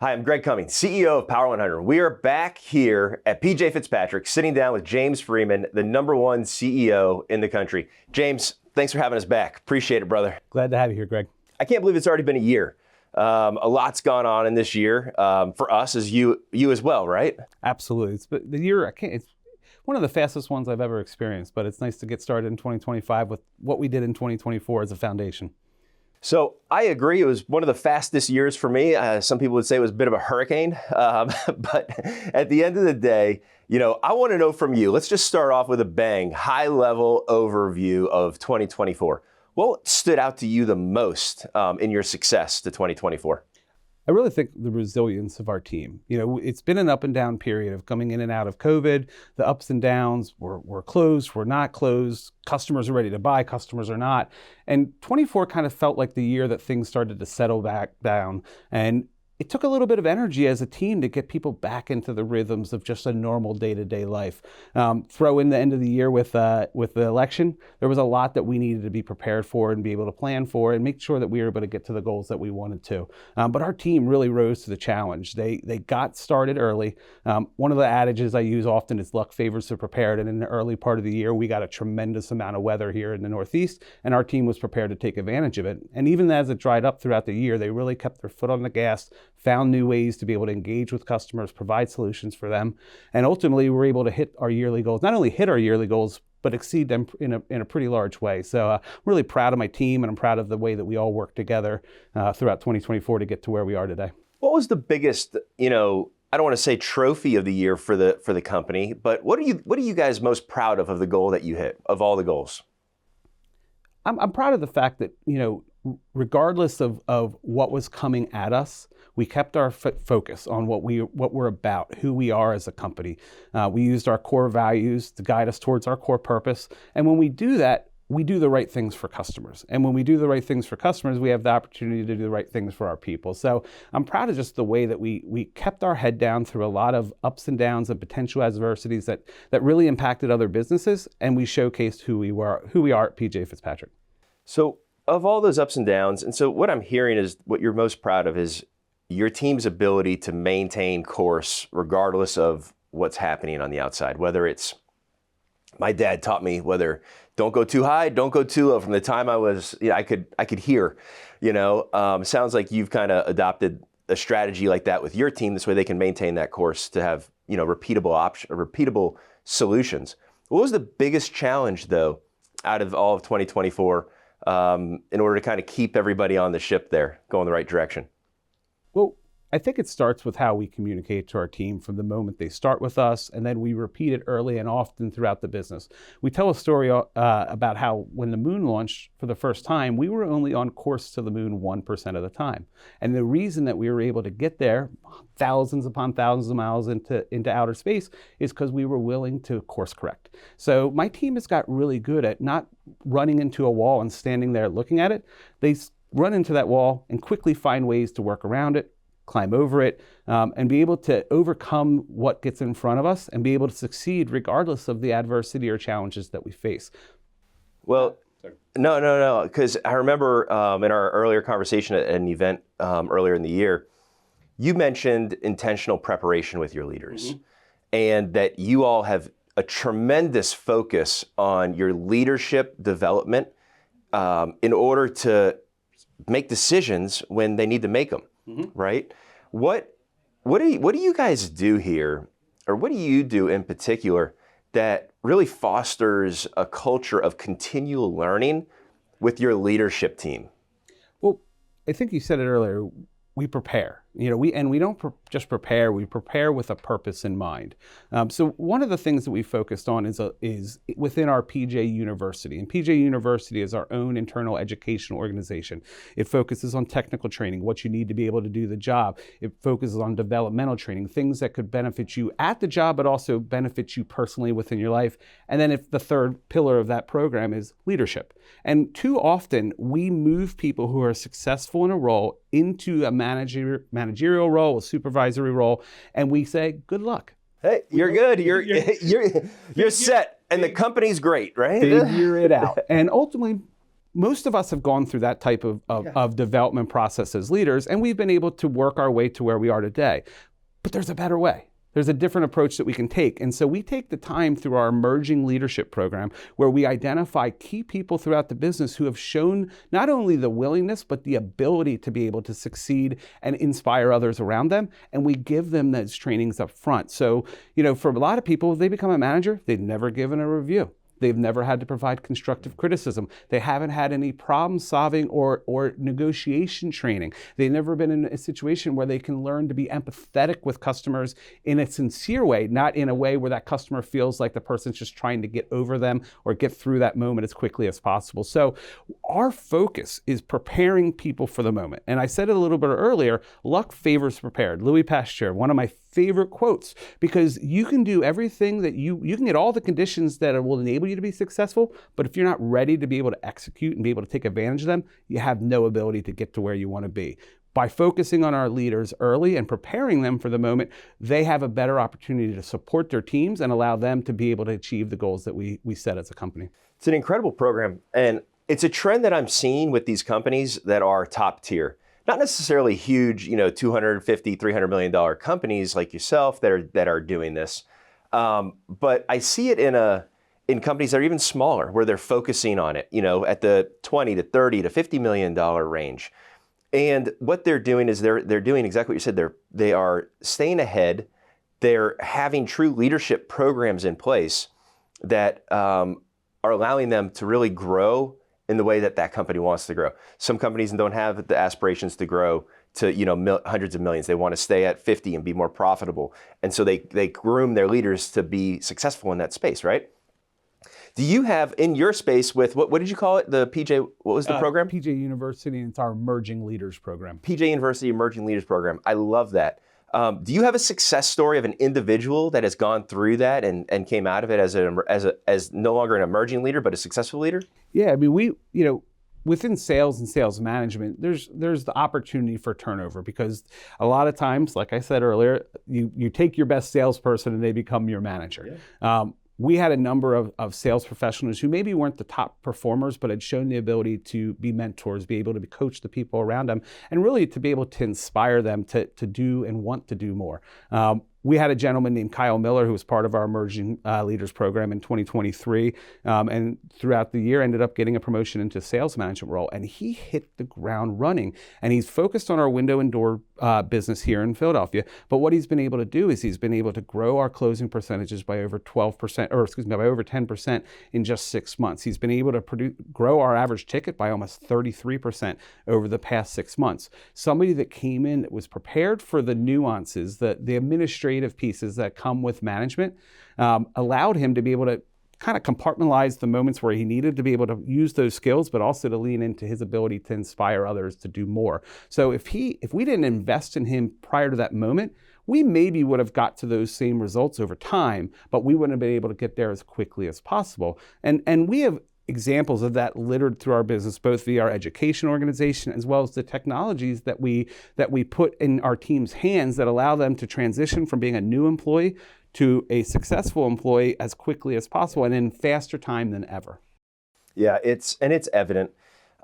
Hi, I'm Greg Cummings, CEO of Power100. We are back here at PJ Fitzpatrick, sitting down with James Freeman, the #1 CEO in the country. James, thanks for having us back. Appreciate it, brother. Glad to have you here, Greg. I can't believe it's already been a year. A lot's gone on in this year for us, as you as well, right? Absolutely. It's one of the fastest ones I've ever experienced, but it's nice to get started in 2025 with what we did in 2024 as a foundation. So I agree. It was one of the fastest years for me. Some people would say it was a bit of a hurricane. But at the end of the day, I want to know from you. Let's just start off with a bang, high-level overview of 2024. What stood out to you the most in your success to 2024? I really think the resilience of our team. It's been an up and down period of coming in and out of COVID, the ups and downs. We're closed, we're not closed. Customers are ready to buy, customers are not. And 24 kind of felt like the year that things started to settle back down. And it took a little bit of energy as a team to get people back into the rhythms of just a normal day-to-day life. Throw in the end of the year with the election, there was a lot that we needed to be prepared for and be able to plan for and make sure that we were able to get to the goals that we wanted to. But our team really rose to the challenge. They got started early. One of the adages I use often is luck favors the prepared. And in the early part of the year, we got a tremendous amount of weather here in the Northeast, and our team was prepared to take advantage of it. And even as it dried up throughout the year, they really kept their foot on the gas, found new ways to be able to engage with customers, provide solutions for them, and ultimately we're able to hit our yearly goals. Not only hit our yearly goals, but exceed them in a pretty large way. So I'm really proud of my team, and I'm proud of the way that we all worked together throughout 2024 to get to where we are today. What was the biggest, I don't want to say trophy of the year for the company, but what are you guys most proud of the goal that you hit, of all the goals? I'm proud of the fact that, regardless of what was coming at us, we kept our focus on what we're about, who we are as a company. We used our core values to guide us towards our core purpose. And when we do that, we do the right things for customers. And when we do the right things for customers, we have the opportunity to do the right things for our people. So I'm proud of just the way that we kept our head down through a lot of ups and downs and potential adversities that really impacted other businesses. And we showcased who we are at PJ Fitzpatrick. So of all those ups and downs, and so what I'm hearing is what you're most proud of is your team's ability to maintain course regardless of what's happening on the outside. Whether it's, my dad taught me, whether don't go too high, don't go too low. From the time I was, I could hear, sounds like you've kind of adopted a strategy like that with your team. This way they can maintain that course to have, repeatable solutions. What was the biggest challenge though, out of all of 2024, in order to kind of keep everybody on the ship there, going the right direction? Well, I think it starts with how we communicate to our team from the moment they start with us, and then we repeat it early and often throughout the business. We tell a story about how when the moon launched for the first time, we were only on course to the moon 1% of the time. And the reason that we were able to get there thousands upon thousands of miles into outer space is because we were willing to course correct. So my team has got really good at not running into a wall and standing there looking at it. They run into that wall and quickly find ways to work around it, climb over it, and be able to overcome what gets in front of us and be able to succeed regardless of the adversity or challenges that we face. Well, no, because I remember in our earlier conversation at an event earlier in the year, you mentioned intentional preparation with your leaders, and that you all have a tremendous focus on your leadership development in order to make decisions when they need to make them. Right? What do you guys do here, or what do you do in particular that really fosters a culture of continual learning with your leadership team? Well, I think you said it earlier. We prepare. We don't just prepare. We prepare with a purpose in mind. So one of the things that we focused on is within our PJ University, and PJ University is our own internal educational organization. It focuses on technical training, what you need to be able to do the job. It focuses on developmental training, things that could benefit you at the job, but also benefit you personally within your life. And then if the third pillar of that program is leadership. And too often we move people who are successful in a role into a managerial role, a supervisory role, and we say, good luck. Hey, you're good. You're set, and the company's great, right? Figure it out. And ultimately, most of us have gone through that type of development process as leaders, and we've been able to work our way to where we are today. But there's a better way. There's a different approach that we can take. And so we take the time through our emerging leadership program where we identify key people throughout the business who have shown not only the willingness, but the ability to be able to succeed and inspire others around them. And we give them those trainings up front. So, for a lot of people, they become a manager, they've never given a review. They've never had to provide constructive criticism. They haven't had any problem solving or negotiation training. They've never been in a situation where they can learn to be empathetic with customers in a sincere way, not in a way where that customer feels like the person's just trying to get over them or get through that moment as quickly as possible. So our focus is preparing people for the moment. And I said it a little bit earlier, luck favors prepared. Louis Pasteur, one of my favorite quotes, because you can do everything that you can get all the conditions that will enable you to be successful, but if you're not ready to be able to execute and be able to take advantage of them, you have no ability to get to where you want to be. By focusing on our leaders early and preparing them for the moment, they have a better opportunity to support their teams and allow them to be able to achieve the goals that we set as a company. It's an incredible program, and it's a trend that I'm seeing with these companies that are top tier. Not necessarily huge, $250, $300 million companies like yourself that are doing this, but I see it in companies that are even smaller, where they're focusing on it, at the 20 to 30 to $50 million range. And what they're doing is they're doing exactly what you said. They are staying ahead. They're having true leadership programs in place that are allowing them to really grow in the way that company wants to grow. Some companies don't have the aspirations to grow to hundreds of millions. They want to stay at 50 and be more profitable. And so they groom their leaders to be successful in that space, right? Do you have in your space with, what did you call it? The PJ, what was the program? PJ University, and it's our Emerging Leaders Program. PJ University Emerging Leaders Program. I love that. Do you have a success story of an individual that has gone through that and came out of it as no longer an emerging leader, but a successful leader? Yeah, I mean, within sales and sales management, there's the opportunity for turnover, because a lot of times, like I said earlier, you take your best salesperson and they become your manager. Yeah. We had a number of sales professionals who maybe weren't the top performers, but had shown the ability to be mentors, be able to coach the people around them, and really to be able to inspire them to do and want to do more. We had a gentleman named Kyle Miller who was part of our Emerging Leaders Program in 2023, and throughout the year ended up getting a promotion into a sales management role, and he hit the ground running. And he's focused on our window and door business here in Philadelphia, but what he's been able to do is he's been able to grow our closing percentages by over 12%, by over 10% in just 6 months. He's been able to grow our average ticket by almost 33% over the past 6 months. Somebody that came in that was prepared for the nuances, the administrative pieces that come with management, allowed him to be able to kind of compartmentalize the moments where he needed to be able to use those skills, but also to lean into his ability to inspire others to do more. So if we didn't invest in him prior to that moment, we maybe would have got to those same results over time, but we wouldn't have been able to get there as quickly as possible. And we have examples of that littered through our business, both via our education organization as well as the technologies that we put in our team's hands that allow them to transition from being a new employee to a successful employee as quickly as possible and in faster time than ever. Yeah, it's evident.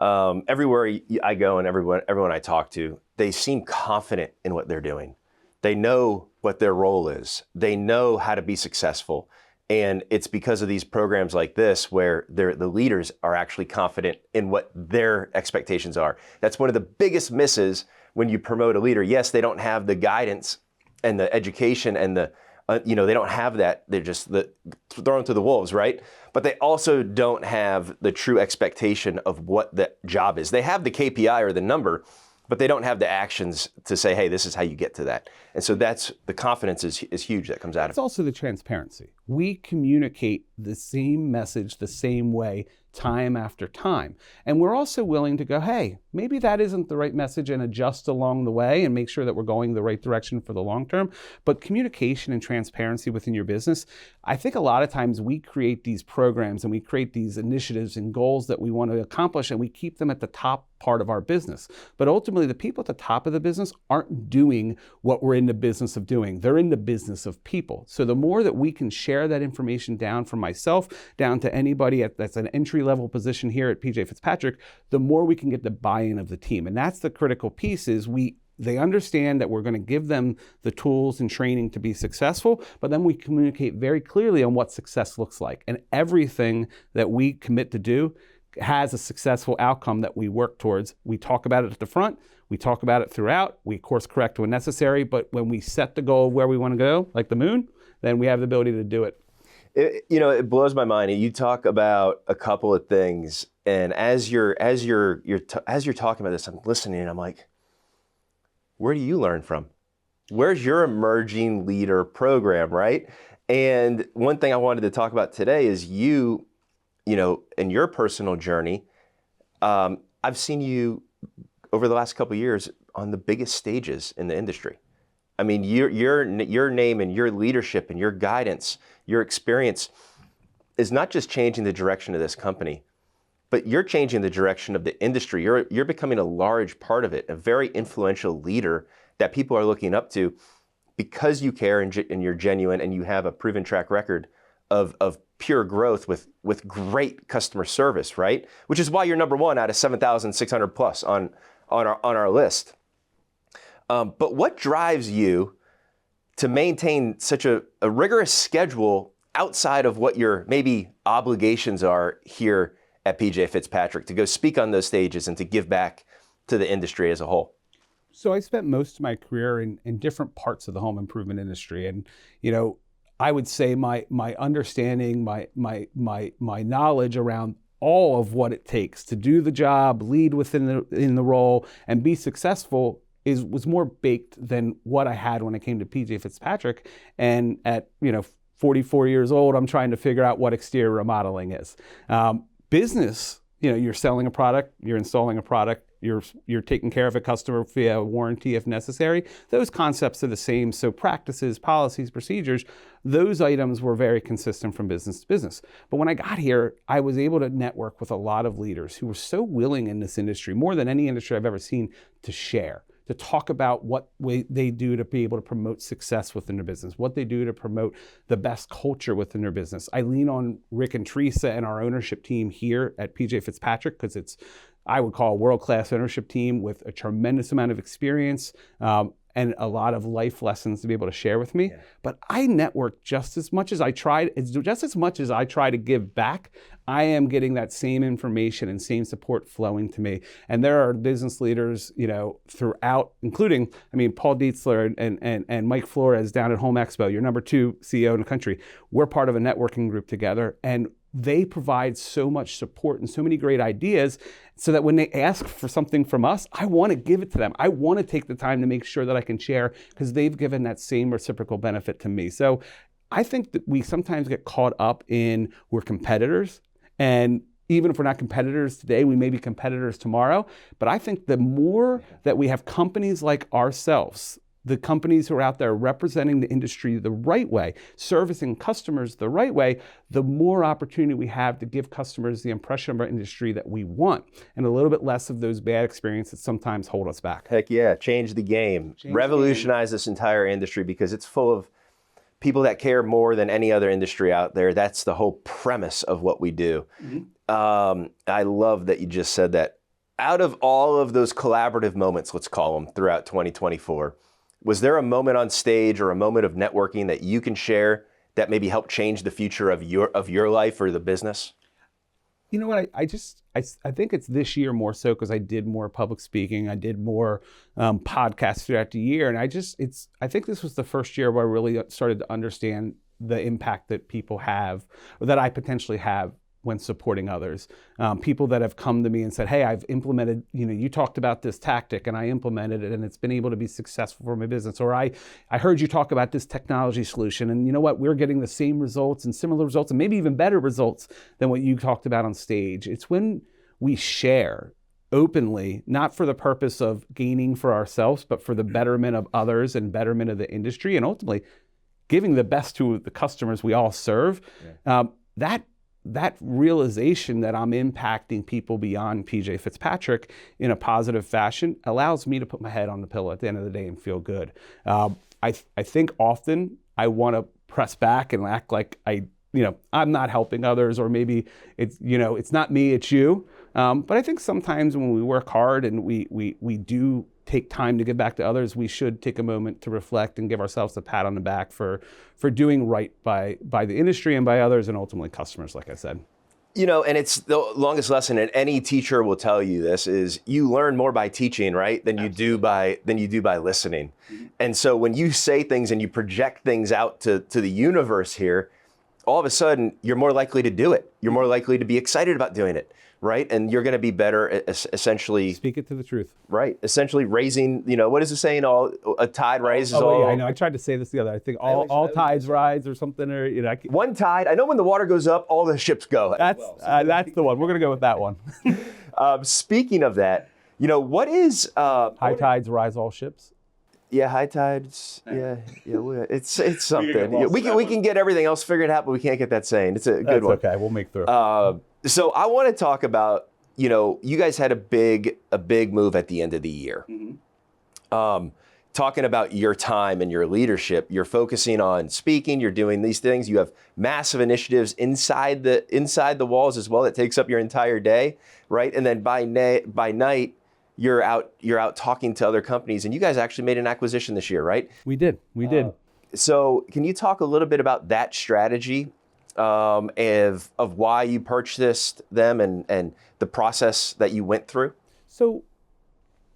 Everywhere I go and everyone I talk to, they seem confident in what they're doing. They know what their role is. They know how to be successful. And it's because of these programs like this where the leaders are actually confident in what their expectations are. That's one of the biggest misses when you promote a leader. Yes, they don't have the guidance and the education and they don't have that. They're just thrown to the wolves, right? But they also don't have the true expectation of what the job is. They have the KPI or the number, but they don't have the actions to say, hey, this is how you get to that. And so that's the confidence is huge that comes out of it. It's also the transparency. We communicate the same message the same way time after time. And we're also willing to go, hey, maybe that isn't the right message and adjust along the way and make sure that we're going the right direction for the long term. But communication and transparency within your business, I think a lot of times we create these programs and we create these initiatives and goals that we want to accomplish, and we keep them at the top part of our business. But ultimately, the people at the top of the business aren't doing what we're in the business of doing. They're in the business of people. So the more that we can share that information down from myself, down to anybody that's an entry-level position here at PJ Fitzpatrick, the more we can get the buy-in of the team. And that's the critical piece, is they understand that we're going to give them the tools and training to be successful, but then we communicate very clearly on what success looks like. And everything that we commit to do has a successful outcome that we work towards. We talk about it at the front, we talk about it throughout, we course correct when necessary, but when we set the goal of where we want to go, like the moon, then we have the ability to do it. It blows my mind. You talk about a couple of things, and as you're talking about this, I'm listening and I'm like, where do you learn from? Where's your emerging leader program, right? And one thing I wanted to talk about today is you in your personal journey. I've seen you over the last couple of years on the biggest stages in the industry. I mean, your name and your leadership and your guidance, your experience is not just changing the direction of this company, but you're changing the direction of the industry. You're becoming a large part of it, a very influential leader that people are looking up to because you care and you're genuine and you have a proven track record of pure growth with great customer service, right? Which is why you're number one out of 7,600 plus on our list. But what drives you to maintain such a rigorous schedule outside of what your maybe obligations are here at PJ Fitzpatrick, to go speak on those stages and to give back to the industry as a whole? So I spent most of my career in different parts of the home improvement industry. And, I would say my understanding, my knowledge around all of what it takes to do the job, lead in the role, and be successful was more baked than what I had when I came to PJ Fitzpatrick. And at 44 years old, I'm trying to figure out what exterior remodeling is. Business, you're selling a product, you're installing a product, you're taking care of a customer via warranty if necessary. Those concepts are the same. So practices, policies, procedures, those items were very consistent from business to business. But when I got here, I was able to network with a lot of leaders who were so willing in this industry, more than any industry I've ever seen, to share, to talk about what they do to be able to promote success within their business, what they do to promote the best culture within their business. I lean on Rick and Teresa and our ownership team here at PJ Fitzpatrick because it's, I would call, a world-class ownership team with a tremendous amount of experience and a lot of life lessons to be able to share with me. Yeah. But I network just as much as I try to give back. I am getting that same information and same support flowing to me. And there are business leaders, throughout, including, Paul Dietzler and Mike Flores down at Home Expo, your number 2 CEO in the country. We're part of a networking group together, and they provide so much support and so many great ideas so that when they ask for something from us, I want to give it to them. I want to take the time to make sure that I can share because they've given that same reciprocal benefit to me. So I think that we sometimes get caught up in we're competitors, and even if we're not competitors today, we may be competitors tomorrow. But I think the more that we have companies like ourselves, the companies who are out there representing the industry the right way, servicing customers the right way, the more opportunity we have to give customers the impression of our industry that we want, and a little bit less of those bad experiences that sometimes hold us back. Heck yeah, change the game. Revolutionize this entire industry because it's full of people that care more than any other industry out there. That's the whole premise of what we do. Mm-hmm. I love that you just said that. Out of all of those collaborative moments, let's call them, throughout 2024, was there a moment on stage or a moment of networking that you can share that maybe helped change the future of your life or the business? You know what? I think it's this year more so because I did more public speaking. I did more podcasts throughout the year, and I think this was the first year where I really started to understand the impact that people have, or that I potentially have, when supporting others. People that have come to me and said, hey, I've implemented, you talked about this tactic and I implemented it and it's been able to be successful for my business. Or I heard you talk about this technology solution and you know what, we're getting the same results and similar results and maybe even better results than what you talked about on stage. It's when we share openly, not for the purpose of gaining for ourselves, but for the betterment of others and betterment of the industry, and ultimately giving the best to the customers we all serve. That realization that I'm impacting people beyond PJ Fitzpatrick in a positive fashion allows me to put my head on the pillow at the end of the day and feel good. I think often I want to press back and act like I'm not helping others, or maybe it's not me, it's you. But I think sometimes when we work hard and we do take time to give back to others, we should take a moment to reflect and give ourselves a pat on the back for doing right by the industry and by others, and ultimately customers, like I said. And it's the longest lesson, and any teacher will tell you this, is you learn more by teaching, right, than you do by listening. Mm-hmm. And so when you say things and you project things out to the universe here, all of a sudden you're more likely to do it. You're more likely to be excited about doing it. Right, and you're going to be better, essentially. Speak it to the truth. Right, essentially raising. What is the saying? A tide rises. Yeah, I know. I tried to say this the other. I think all tides rise, or something, or one tide. I know when the water goes up, all the ships go. That's the one. We're going to go with that one. Speaking of that, what is high tides rise all ships? Yeah, high tides. Yeah. It's something. We can get everything else figured out, but we can't get that saying. It's a good one. Okay, we'll make through. So I want to talk about, you guys had a big move at the end of the year. Mm-hmm. Talking about your time and your leadership, you're focusing on speaking, you're doing these things, you have massive initiatives inside the walls as well that takes up your entire day, right? And then by night, you're out talking to other companies, and you guys actually made an acquisition this year, right? We did. So can you talk a little bit about that strategy? Of why you purchased them and the process that you went through? So,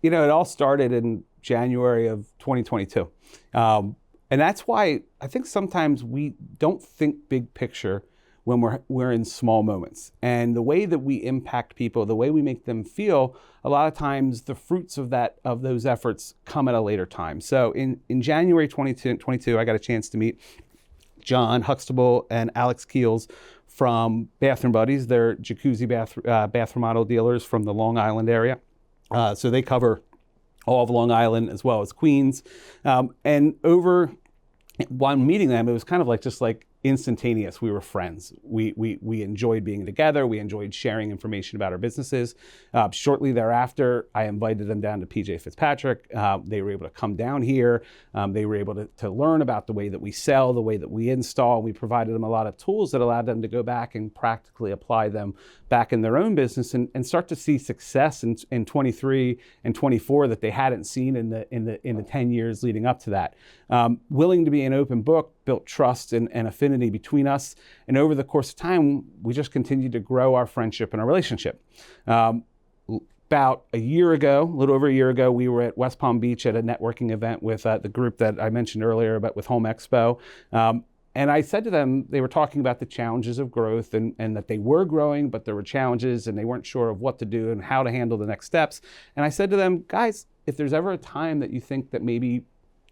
it all started in January of 2022. And that's why I think sometimes we don't think big picture when we're in small moments. And the way that we impact people, the way we make them feel, a lot of times the fruits of those efforts come at a later time. So in January 2022, I got a chance to meet John Huxtable and Alex Keels from Bathroom Buddies. They're jacuzzi bath remodel dealers from the Long Island area. So they cover all of Long Island as well as Queens. And while meeting them, it was kind of just instantaneous. We were friends. We enjoyed being together. We enjoyed sharing information about our businesses. Shortly thereafter, I invited them down to PJ Fitzpatrick. They were able to come down here. They were able to learn about the way that we sell, the way that we install. We provided them a lot of tools that allowed them to go back and practically apply them back in their own business and start to see success in 23 and 24 that they hadn't seen in the 10 years leading up to that. Willing to be an open book, built trust and affinity between us. And over the course of time, we just continued to grow our friendship and our relationship. About a little over a year ago, we were at West Palm Beach at a networking event with the group that I mentioned earlier, but with Home Expo. And I said to them, they were talking about the challenges of growth and that they were growing, but there were challenges and they weren't sure of what to do and how to handle the next steps. And I said to them, guys, if there's ever a time that you think that maybe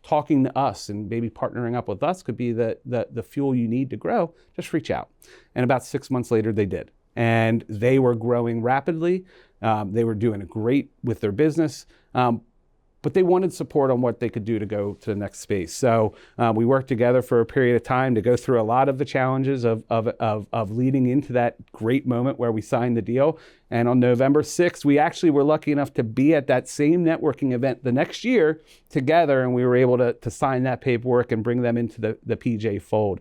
talking to us and maybe partnering up with us could be the fuel you need to grow, just reach out. And about 6 months later, they did. And they were growing rapidly. They were doing great with their business. But they wanted support on what they could do to go to the next space. So we worked together for a period of time to go through a lot of the challenges of leading into that great moment where we signed the deal. And on November 6th, we actually were lucky enough to be at that same networking event the next year together, and we were able to sign that paperwork and bring them into the PJ fold.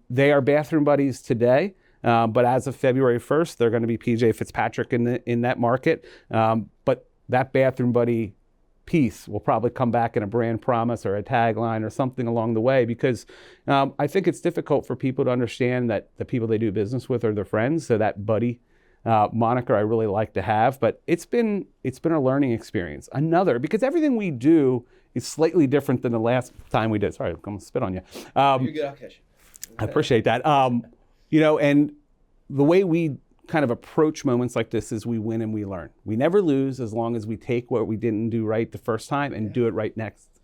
They are Bathroom Buddies today, but as of February 1st, they're going to be PJ Fitzpatrick in that market. But that Bathroom Buddy piece will probably come back in a brand promise or a tagline or something along the way, because I think it's difficult for people to understand that the people they do business with are their friends. So that buddy moniker I really like to have, but it's been a learning experience. Because everything we do is slightly different than the last time we did. Sorry, I'm going to spit on you. You're good, I'll catch you. I appreciate that. And the way we kind of approach moments like this is we win and we learn. We never lose as long as we take what we didn't do right the first time and do it right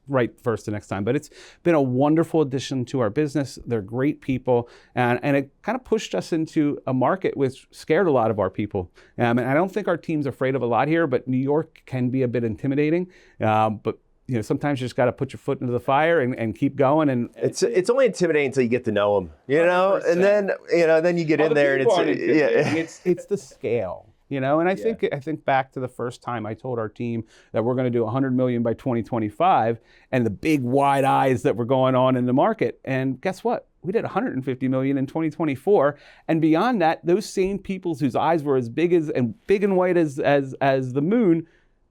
right first the next time. But it's been a wonderful addition to our business. They're great people, and it kind of pushed us into a market which scared a lot of our people. And I don't think our team's afraid of a lot here, but New York can be a bit intimidating. But sometimes you just got to put your foot into the fire and keep going. And it's only intimidating until you get to know them, and then you get in there and it's the scale. And I think back to the first time I told our team that we're going to do 100 million by 2025, and the big wide eyes that were going on in the market. And guess what? We did 150 million in 2024, and beyond that, those same people whose eyes were as big and white as the moon.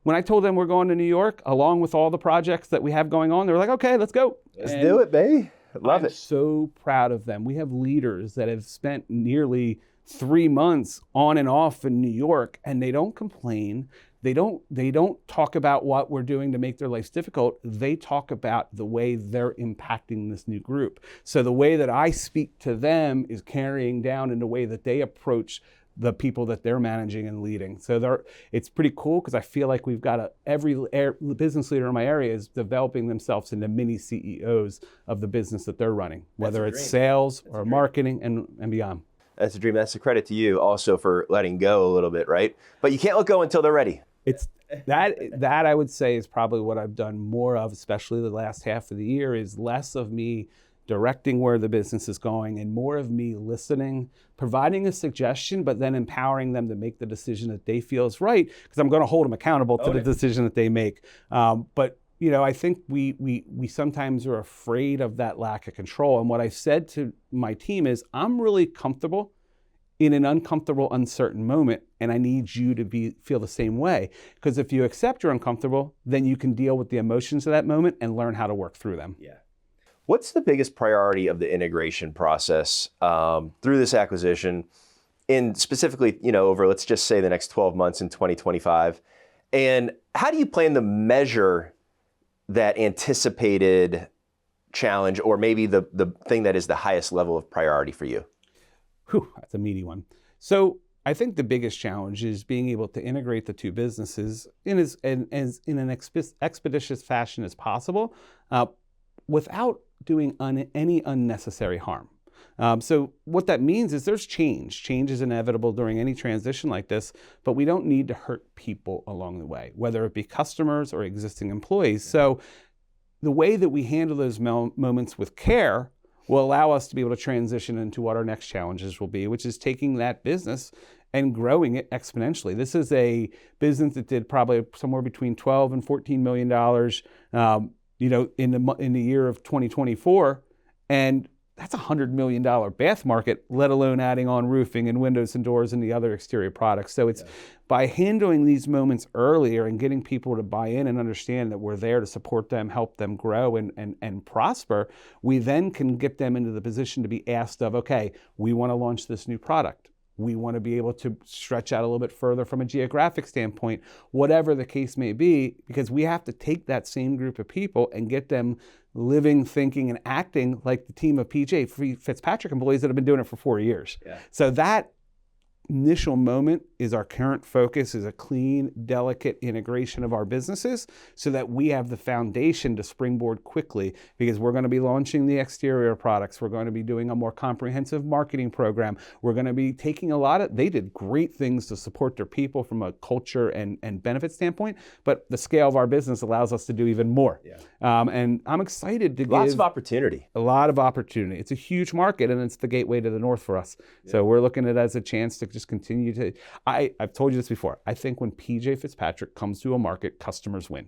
When I told them we're going to New York, along with all the projects that we have going on, they were like, "Okay, let's go. Let's do it, baby." Love it. So proud of them. We have leaders that have spent nearly 3 months on and off in New York, and they don't complain. They don't talk about what we're doing to make their lives difficult. They talk about the way they're impacting this new group. So the way that I speak to them is carrying down in the way that they approach the people that they're managing and leading. So it's pretty cool because I feel like we've got every business leader in my area is developing themselves into mini CEOs of the business that they're running, whether it's sales or marketing and beyond. That's a dream. That's a credit to you also for letting go a little bit, right? But you can't let go until they're ready. It's that I would say is probably what I've done more of, especially the last half of the year, is less of me directing where the business is going and more of me listening, providing a suggestion, but then empowering them to make the decision that they feel is right, because I'm going to hold them accountable to the decision that they make. But I think we sometimes are afraid of that lack of control. And what I said to my team is, I'm really comfortable in an uncomfortable, uncertain moment, and I need you to feel the same way. Because if you accept you're uncomfortable, then you can deal with the emotions of that moment and learn how to work through them. Yeah. What's the biggest priority of the integration process through this acquisition, in specifically, over, let's just say, the next 12 months in 2025? And how do you plan to measure that anticipated challenge, or maybe the thing that is the highest level of priority for you? That's a meaty one. So I think the biggest challenge is being able to integrate the two businesses in an expeditious fashion as possible, without doing any unnecessary harm. So what that means is there's change. Change is inevitable during any transition like this, but we don't need to hurt people along the way, whether it be customers or existing employees. So the way that we handle those moments with care will allow us to be able to transition into what our next challenges will be, which is taking that business and growing it exponentially. This is a business that did probably somewhere between $12 and $14 million, in the year of 2024, and that's a $100 million bath market, let alone adding on roofing and windows and doors and the other exterior products. So it's by handling these moments earlier and getting people to buy in and understand that we're there to support them, help them grow and prosper, we then can get them into the position to be asked of, okay, we want to launch this new product. We want to be able to stretch out a little bit further from a geographic standpoint, whatever the case may be, because we have to take that same group of people and get them living, thinking, and acting like the team of PJ Fitzpatrick employees that have been doing it for 4 years. Yeah. So that initial moment is our current focus, is a clean, delicate integration of our businesses so that we have the foundation to springboard quickly, because we're going to be launching the exterior products. We're going to be doing a more comprehensive marketing program. We're going to be taking they did great things to support their people from a culture and benefit standpoint, but the scale of our business allows us to do even more. Yeah. And I'm excited to Lots of opportunity. A lot of opportunity. It's a huge market, and it's the gateway to the north for us. Yeah. So we're looking at it as a chance to just continue to, I've told you this before, I think when PJ Fitzpatrick comes to a market, customers win,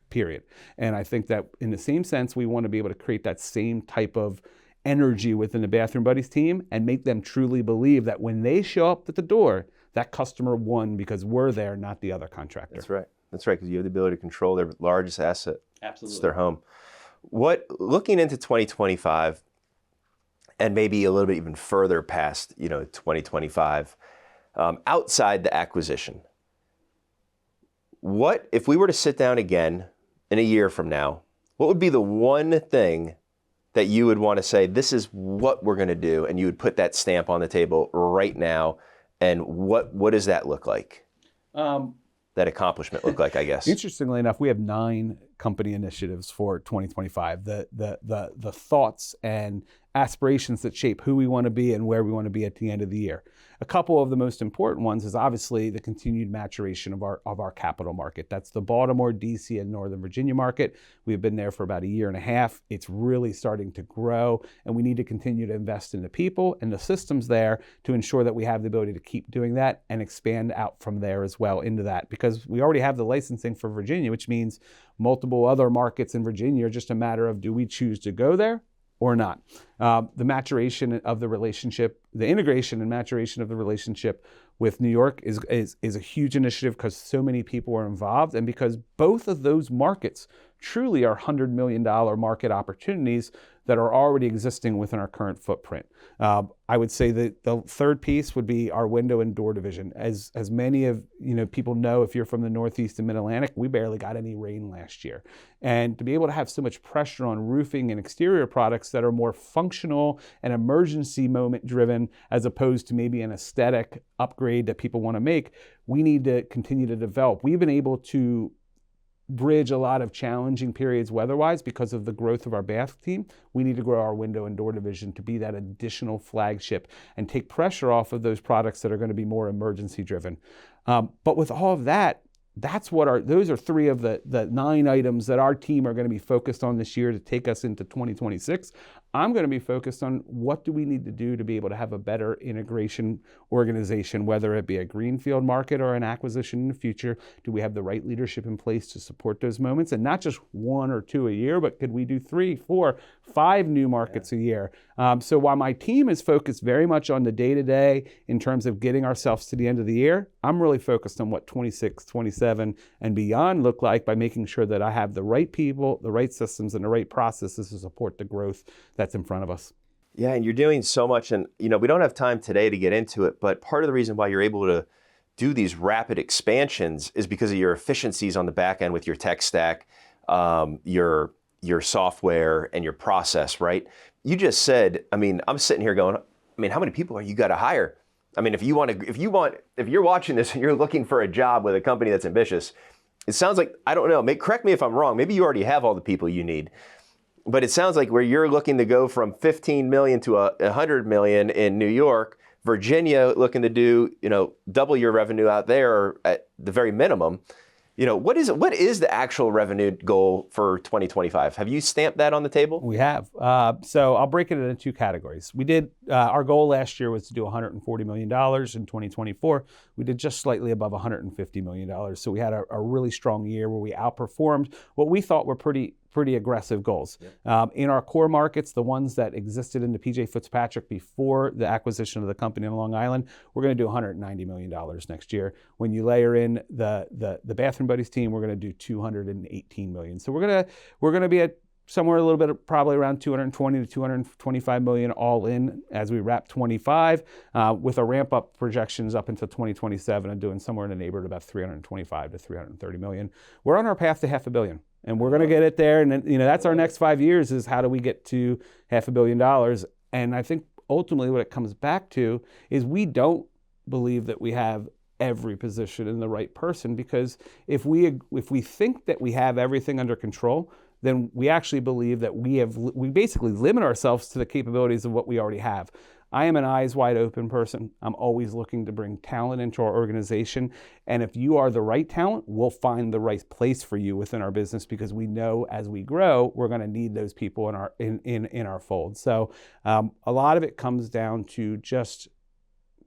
period. And I think that in the same sense, we want to be able to create that same type of energy within the Bathroom Buddies team and make them truly believe that when they show up at the door, that customer won because we're there, not the other contractor. That's right, because you have the ability to control their largest asset. Absolutely. It's their home. Looking into 2025, and maybe a little bit even further past, 2025, outside the acquisition, what if we were to sit down again in a year from now? What would be the one thing that you would want to say, this is what we're going to do, and you would put that stamp on the table right now? And what does that look like? that accomplishment look like, I guess? Interestingly enough, we have 9 company initiatives for 2025. The thoughts and aspirations that shape who we want to be and where we want to be at the end of the year. A couple of the most important ones is obviously the continued maturation of our capital market. That's the Baltimore, DC, and Northern Virginia market. We've been there for about a year and a half. It's really starting to grow, and we need to continue to invest in the people and the systems there to ensure that we have the ability to keep doing that and expand out from there as well into that, because we already have the licensing for Virginia, which means multiple other markets in Virginia are just a matter of, do we choose to go there or not? The maturation of the relationship, the integration and maturation of the relationship with New York is a huge initiative because so many people are involved, and because both of those markets truly are $100 million market opportunities that are already existing within our current footprint. I would say that the third piece would be our window and door division. As many of people know, if you're from the Northeast and Mid-Atlantic, we barely got any rain last year. And to be able to have so much pressure on roofing and exterior products that are more functional and emergency moment driven, as opposed to maybe an aesthetic upgrade that people want to make, we need to continue to develop. We've been able to bridge a lot of challenging periods weather-wise because of the growth of our bath team. We need to grow our window and door division to be that additional flagship and take pressure off of those products that are going to be more emergency driven. But with all of that, those are 3 of the 9 items that our team are going to be focused on this year to take us into 2026. I'm going to be focused on what do we need to do to be able to have a better integration organization, whether it be a greenfield market or an acquisition in the future. Do we have the right leadership in place to support those moments? And not just 1 or 2 a year, but could we do 3, 4, 5 new markets a year? So while my team is focused very much on the day-to-day in terms of getting ourselves to the end of the year, I'm really focused on what 26, 27, and beyond look like by making sure that I have the right people, the right systems, and the right processes to support the growth that's in front of us. Yeah, and you're doing so much, and we don't have time today to get into it, but part of the reason why you're able to do these rapid expansions is because of your efficiencies on the back end with your tech stack, your software, and your process, right? You just said, I'm sitting here going, how many people are you got to hire? If you're watching this and you're looking for a job with a company that's ambitious, it sounds like, I don't know, correct me if I'm wrong, maybe you already have all the people you need. But it sounds like where you're looking to go from 15 million to 100 million in New York, Virginia looking to do, double your revenue out there at the very minimum. What is the actual revenue goal for 2025? Have you stamped that on the table? We have. So I'll break it into 2 categories. We did, our goal last year was to do $140 million in 2024. We did just slightly above $150 million. So we had a really strong year where we outperformed what we thought were pretty aggressive goals. Yep. In our core markets, the ones that existed in the PJ Fitzpatrick before the acquisition of the company in Long Island, we're going to do $190 million next year. When you layer in the Bathroom Buddies team, we're going to do $218 million. So we're going to be at somewhere a little bit, probably around 220 to 225 million all in as we wrap 25, with a ramp up projections up until 2027 and doing somewhere in the neighborhood of about 325 to 330 million. We're on our path to $500 million. And we're going to get it there. And that's our next 5 years, is how do we get to $500 million? And I think ultimately what it comes back to is we don't believe that we have every position in the right person, because if we think that we have everything under control, then we actually believe that we basically limit ourselves to the capabilities of what we already have. I am an eyes wide open person. I'm always looking to bring talent into our organization. And if you are the right talent, we'll find the right place for you within our business, because we know as we grow, we're going to need those people in our fold. So a lot of it comes down to just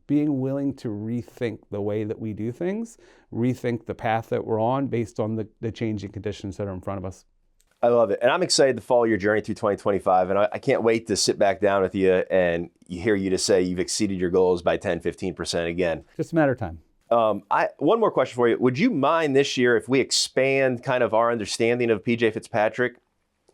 being willing to rethink the way that we do things, rethink the path that we're on based on the changing conditions that are in front of us. I love it. And I'm excited to follow your journey through 2025. And I can't wait to sit back down with you and hear you to say you've exceeded your goals by 10, 15% again. Just a matter of time. One more question for you. Would you mind this year if we expand kind of our understanding of PJ Fitzpatrick,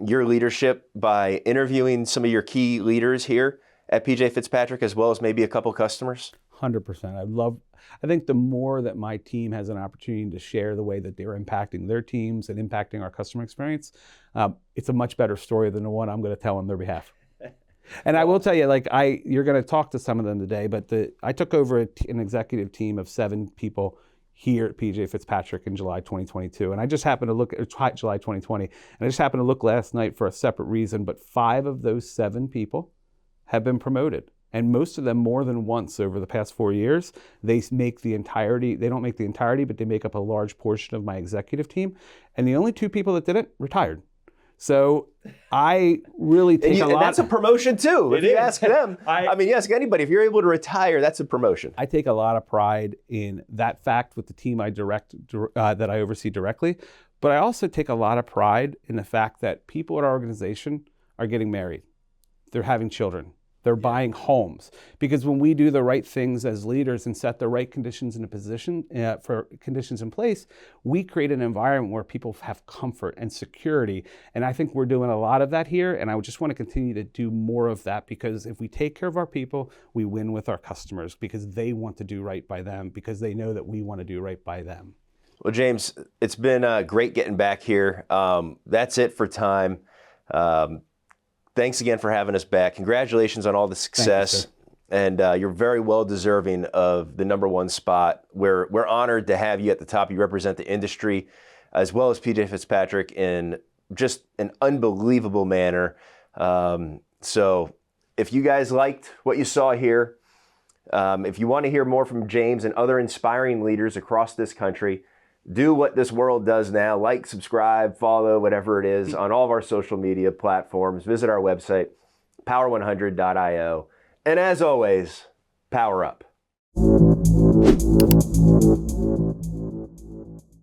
your leadership, by interviewing some of your key leaders here at PJ Fitzpatrick, as well as maybe a couple customers? 100%. I think the more that my team has an opportunity to share the way that they're impacting their teams and impacting our customer experience, it's a much better story than the one I'm going to tell on their behalf. And I will tell you, you're going to talk to some of them today, but I took over an executive team of 7 people, here at PJ Fitzpatrick in July 2022. And I just happened to look at July 2020, and I just happened to look last night for a separate reason, but 5 of those 7 people have been promoted. And most of them more than once over the past 4 years. They don't make the entirety, but they make up a large portion of my executive team. And the only 2 people that didn't retired. So I really take a lot. That's a promotion too. If you ask them, you ask anybody, if you're able to retire, that's a promotion. I take a lot of pride in that fact with the team that I oversee directly. But I also take a lot of pride in the fact that people at our organization are getting married. They're having children. They're buying homes, because when we do the right things as leaders and set the right conditions in place, we create an environment where people have comfort and security. And I think we're doing a lot of that here. And I just want to continue to do more of that, because if we take care of our people, we win with our customers, because they want to do right by them, because they know that we want to do right by them. Well, James, it's been great getting back here. That's it for time. Thanks again for having us back. Congratulations on all the success. And you're very well deserving of the #1 spot. We're honored to have you at the top. You represent the industry as well as PJ Fitzpatrick in just an unbelievable manner. So if you guys liked what you saw here, if you want to hear more from James and other inspiring leaders across this country, do what this world does now. Like, subscribe, follow, whatever it is, on all of our social media platforms. Visit our website, power100.io. And as always, power up.